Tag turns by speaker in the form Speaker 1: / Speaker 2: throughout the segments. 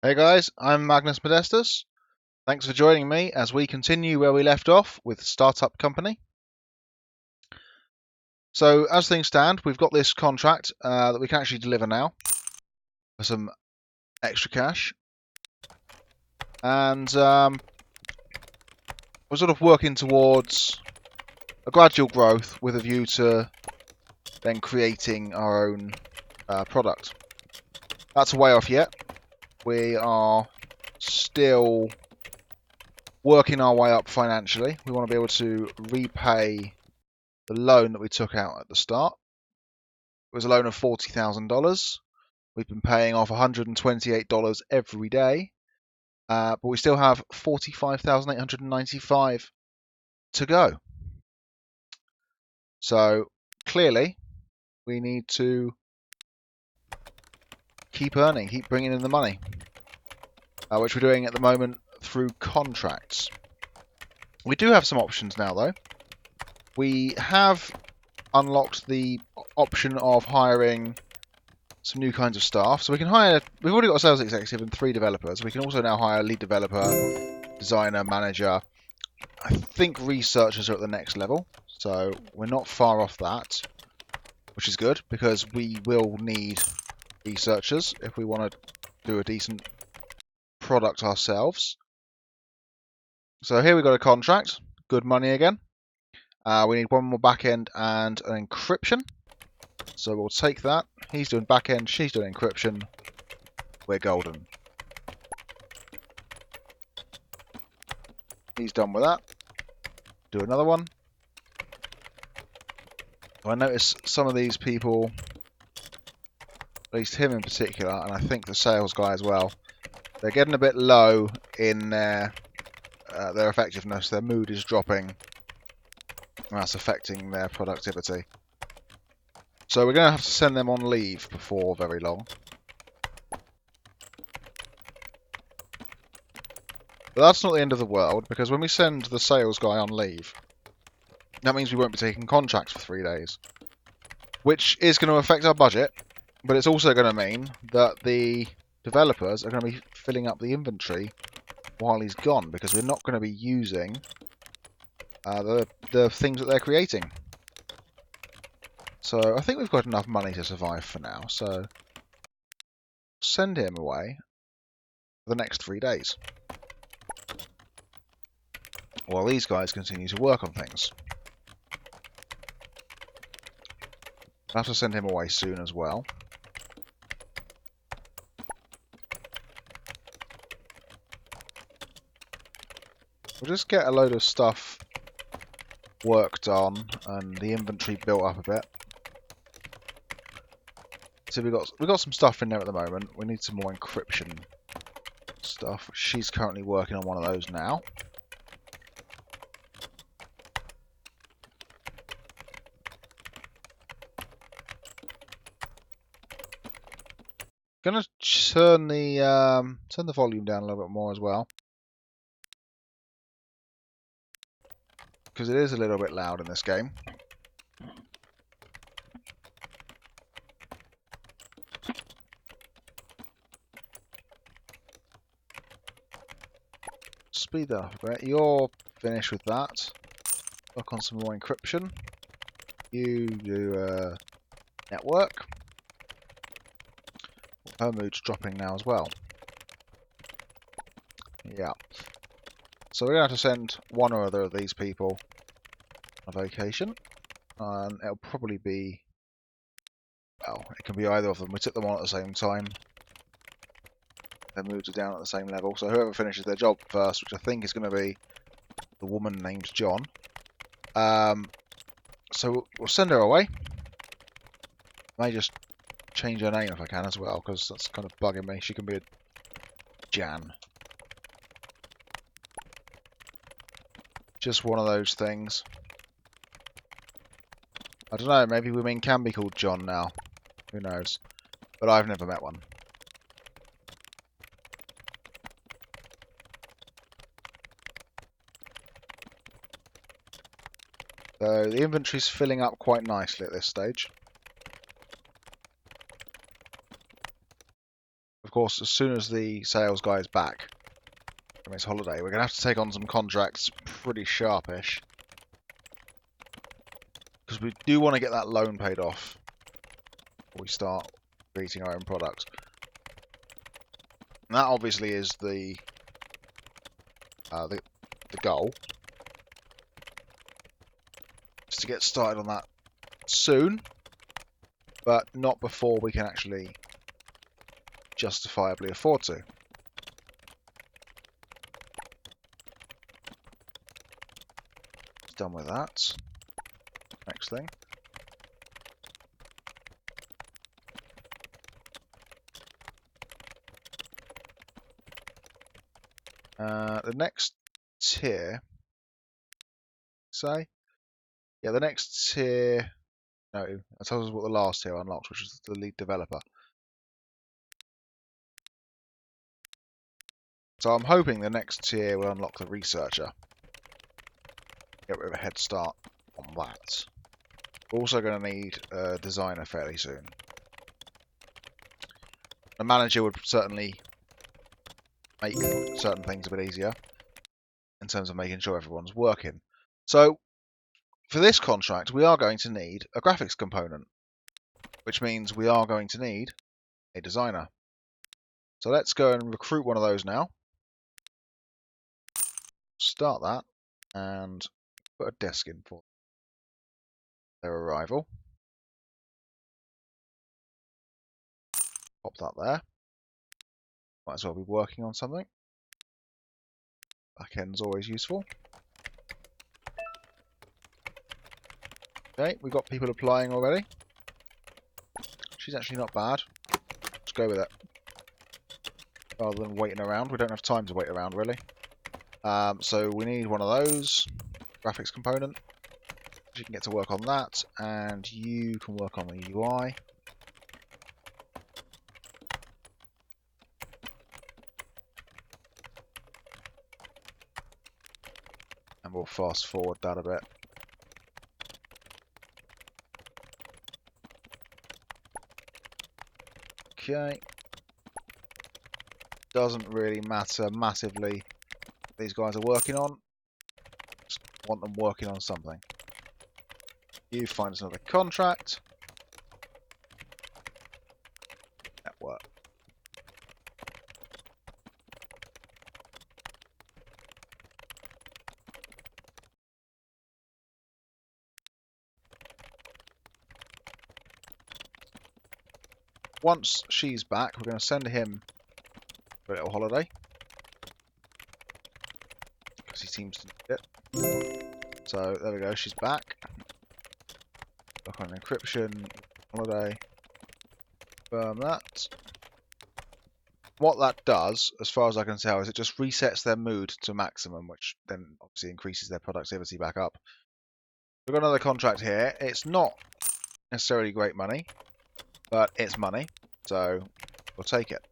Speaker 1: Hey guys, I'm Magnus Modestus. Thanks for joining me as we continue where we left off with Startup Company. So as things stand, we've got this contract that we can actually deliver now for some extra cash. And we're sort of working towards a gradual growth with a view to then creating our own product. That's a way off yet. We are still working our way up financially. We want to be able to repay the loan that we took out at the start. It was a loan of $40,000. We've been paying off $128 every day, but we still have $45,895 to go. So clearly, we need to keep earning, keep bringing in the money, which we're doing at the moment through contracts. We do have some options now, though. We have unlocked the option of hiring some new kinds of staff. So we can hire, we've already got a sales executive and 3 developers. We can also now hire a lead developer, designer, manager. I think researchers are at the next level. So we're not far off that, which is good because we will need researchers if we want to do a decent product ourselves. So here we've got a contract, good money again. We need one more backend and an encryption. So we'll take that. He's doing backend, she's doing encryption. We're golden. He's done with that. Do another one. I notice some of these people, at least him in particular, and I think the sales guy as well, they're getting a bit low in their effectiveness. Their mood is dropping. And that's affecting their productivity. So we're going to have to send them on leave before very long. But that's not the end of the world, because when we send the sales guy on leave, that means we won't be taking contracts for 3 days. Which is going to affect our budget, but it's also going to mean that the developers are going to be filling up the inventory while he's gone, because we're not going to be using the things that they're creating. So I think we've got enough money to survive for now, so send him away for the next 3 days, while these guys continue to work on things. I'll have to send him away soon as well. We'll just get a load of stuff worked on and the inventory built up a bit. So we've got some stuff in there at the moment. We need some more encryption stuff. She's currently working on one of those now. Gonna turn the volume down a little bit more as well, because it is a little bit loud in this game. Speed that up a bit. You're finished with that. Work on some more encryption. You do network. Her mood's dropping now as well. Yeah. So we're going to have to send one or other of these people on vacation. And it'll probably be... well, it can be either of them. We took them on at the same time. Their moods are down at the same level. So whoever finishes their job first, which I think is going to be the woman named John. So we'll send her away. May just change her name if I can as well, because that's kind of bugging me. She can be a Jan. Just one of those things. I don't know, maybe women can be called John now. Who knows? But I've never met one. So the inventory's filling up quite nicely at this stage. Of course, as soon as the sales guy is back from his holiday, we're going to have to take on some contracts pretty sharpish. Because we do want to get that loan paid off before we start creating our own products. And that obviously is the goal. Just to get started on that soon, but not before we can actually justifiably afford to. Done with that. Next thing. The next tier, say? Yeah, the next tier, no, that tells us what the last tier unlocked, which is the lead developer. So I'm hoping the next tier will unlock the researcher. Get rid of a head start on that. We're also going to need a designer fairly soon. A manager would certainly make certain things a bit easier in terms of making sure everyone's working. So for this contract, we are going to need a graphics component, which means we are going to need a designer. So let's go and recruit one of those now. Start that and put a desk in for their arrival. Pop that there. Might as well be working on something. Back end's always useful. Okay, we've got people applying already. She's actually not bad. Let's go with it. Rather than waiting around. We don't have time to wait around, really. So we need one of those. Graphics component. You can get to work on that. And you can work on the UI. And we'll fast forward that a bit. Okay. Doesn't really matter massively what these guys are working on. Just want them working on something. You find us another contract. Network. Once she's back, we're going to send him for a little holiday. Because he seems to need it. So, there we go, she's back. Look on encryption, holiday. Confirm that. What that does, as far as I can tell, is it just resets their mood to maximum, which then obviously increases their productivity back up. We've got another contract here. It's not necessarily great money, but it's money, so we'll take it.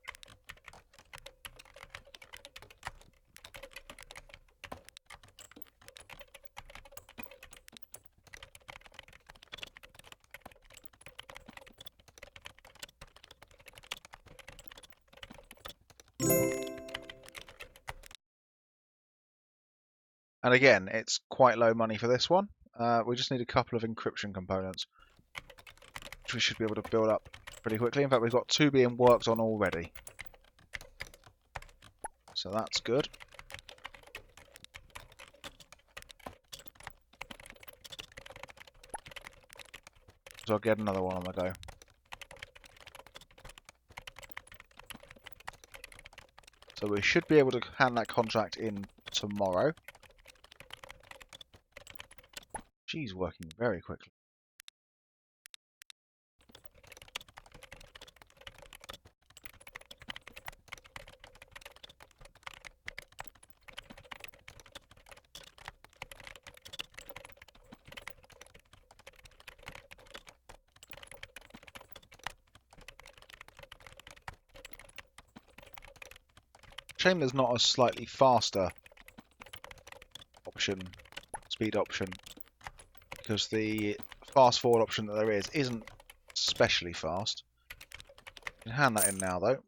Speaker 1: And again, it's quite low money for this one. We just need a couple of encryption components, which we should be able to build up pretty quickly. In fact, we've got 2 being worked on already. So that's good. So I'll get another one on the go. So we should be able to hand that contract in tomorrow. She's working very quickly. Shame there's not a slightly faster option, speed option, because the fast forward option that there is isn't especially fast. You can hand that in now though.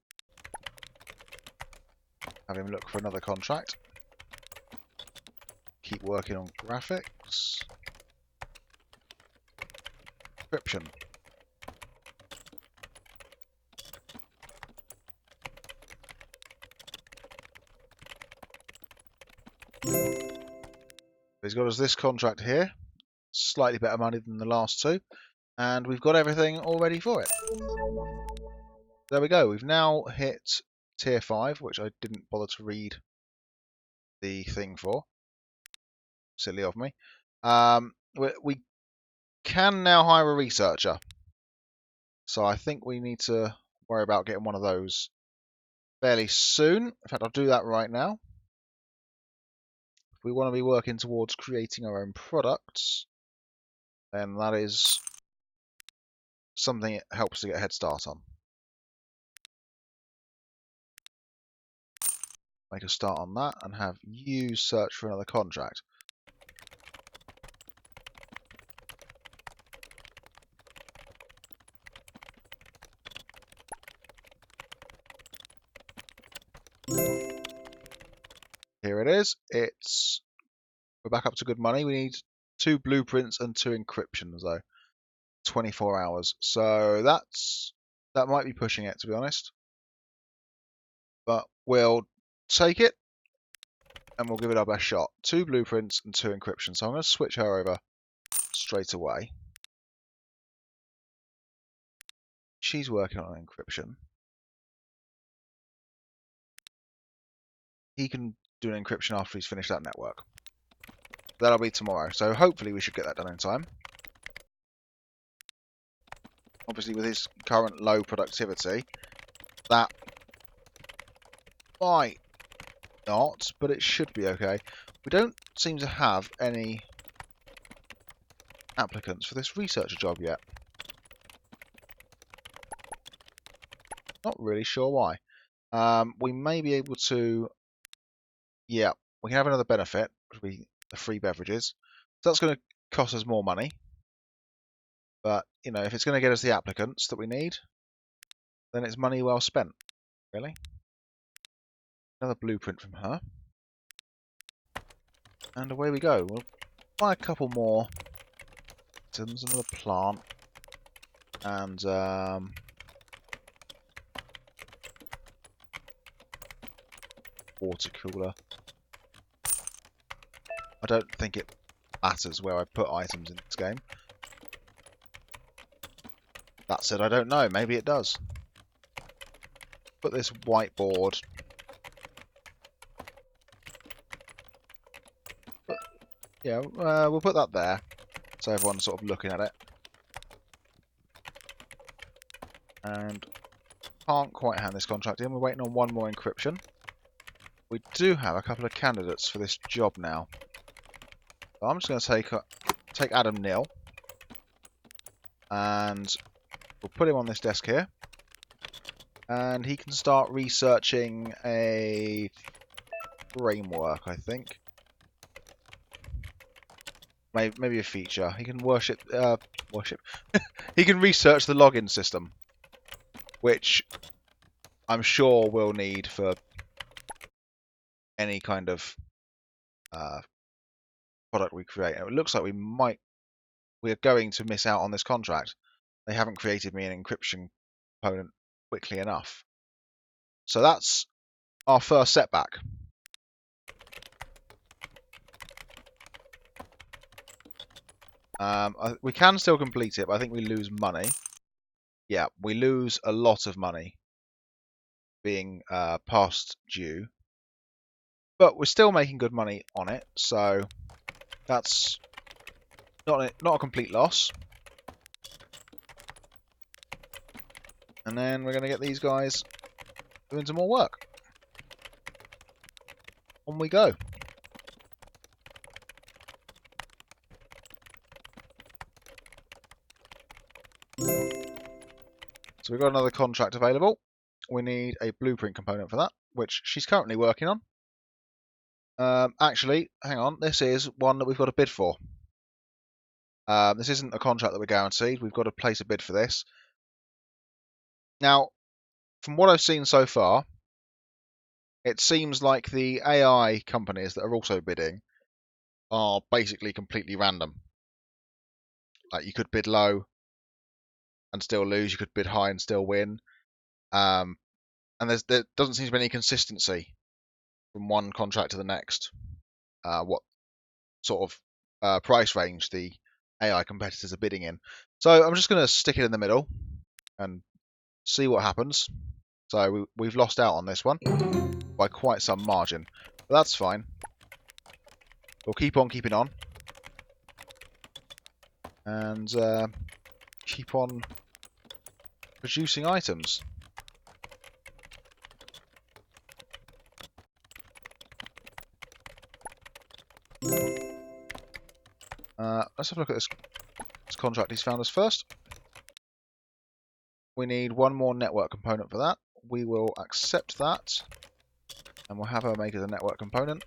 Speaker 1: Have him look for another contract. Keep working on graphics. Encryption. He's got us this contract here. Slightly better money than the last two. And we've got everything all ready for it. There we go. We've now hit tier 5, which I didn't bother to read the thing for. Silly of me. We can now hire a researcher. So I think we need to worry about getting one of those fairly soon. In fact, I'll do that right now. If we want to be working towards creating our own products, then that is something it helps to get a head start on. Make a start on that and have you search for another contract. Here it is. We're back up to good money. We need 2 blueprints and 2 encryptions though. 24 hours. So that might be pushing it, to be honest. But we'll take it and we'll give it our best shot. 2 blueprints and 2 encryptions. So I'm going to switch her over straight away. She's working on encryption. He can do an encryption after he's finished that network. That'll be tomorrow. So hopefully we should get that done in time. Obviously with his current low productivity, that might not, but it should be okay. We don't seem to have any applicants for this researcher job yet. Not really sure why. We may be able to... Yeah, we can have another benefit, which will be the free beverages. So that's going to cost us more money. But, you know, if it's going to get us the applicants that we need, then it's money well spent, really. Another blueprint from her. And away we go. We'll buy a couple more items, another plant, and water cooler. I don't think it matters where I put items in this game. That said, I don't know. Maybe it does. Put this whiteboard. But, yeah, we'll put that there, so everyone's sort of looking at it. And can't quite hand this contract in. We're waiting on one more encryption. We do have a couple of candidates for this job now. So I'm just going to take Adam Nil, and we'll put him on this desk here, and he can start researching a framework, I think. Maybe a feature. He can worship. He can research the login system, which I'm sure we'll need for any kind of product we create. And it looks like we're going to miss out on this contract. They haven't created me an encryption component quickly enough. So that's our first setback. We can still complete it, but I think we lose money. Yeah, we lose a lot of money being past due. But we're still making good money on it, so that's not a complete loss. And then we're going to get these guys doing some more work. On we go. So we've got another contract available. We need a blueprint component for that, which she's currently working on. Actually, hang on. This is one that we've got a bid for. This isn't a contract that we're guaranteed. We've got to place a bid for this. Now, from what I've seen so far, it seems like the AI companies that are also bidding are basically completely random. Like you could bid low and still lose, you could bid high and still win. And there doesn't seem to be any consistency from one contract to the next. What sort of price range the AI competitors are bidding in. So I'm just going to stick it in the middle and see what happens. So we've lost out on this one by quite some margin, but that's fine. We'll keep on keeping on and keep on producing items. Let's have a look at this contract he's found us first. We need one more network component for that. We will accept that, and we'll have her make it a network component.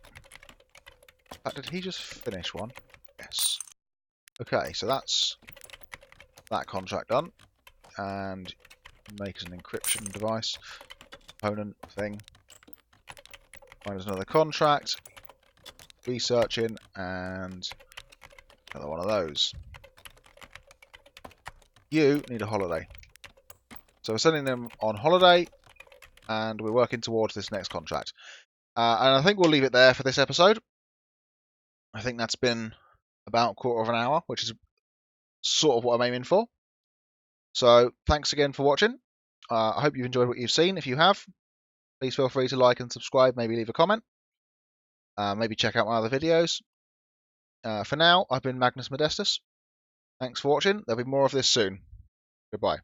Speaker 1: In fact, did he just finish one? Yes. Okay, so that's that contract done. And make us an encryption device component thing. Find us another contract. Researching, and another one of those. You need a holiday. So we're sending them on holiday, and we're working towards this next contract. And I think we'll leave it there for this episode. I think that's been about a quarter of an hour, which is sort of what I'm aiming for. So thanks again for watching. I hope you've enjoyed what you've seen. If you have, please feel free to like and subscribe, maybe leave a comment. Maybe check out my other videos. For now, I've been Magnus Modestus. Thanks for watching. There'll be more of this soon. Goodbye.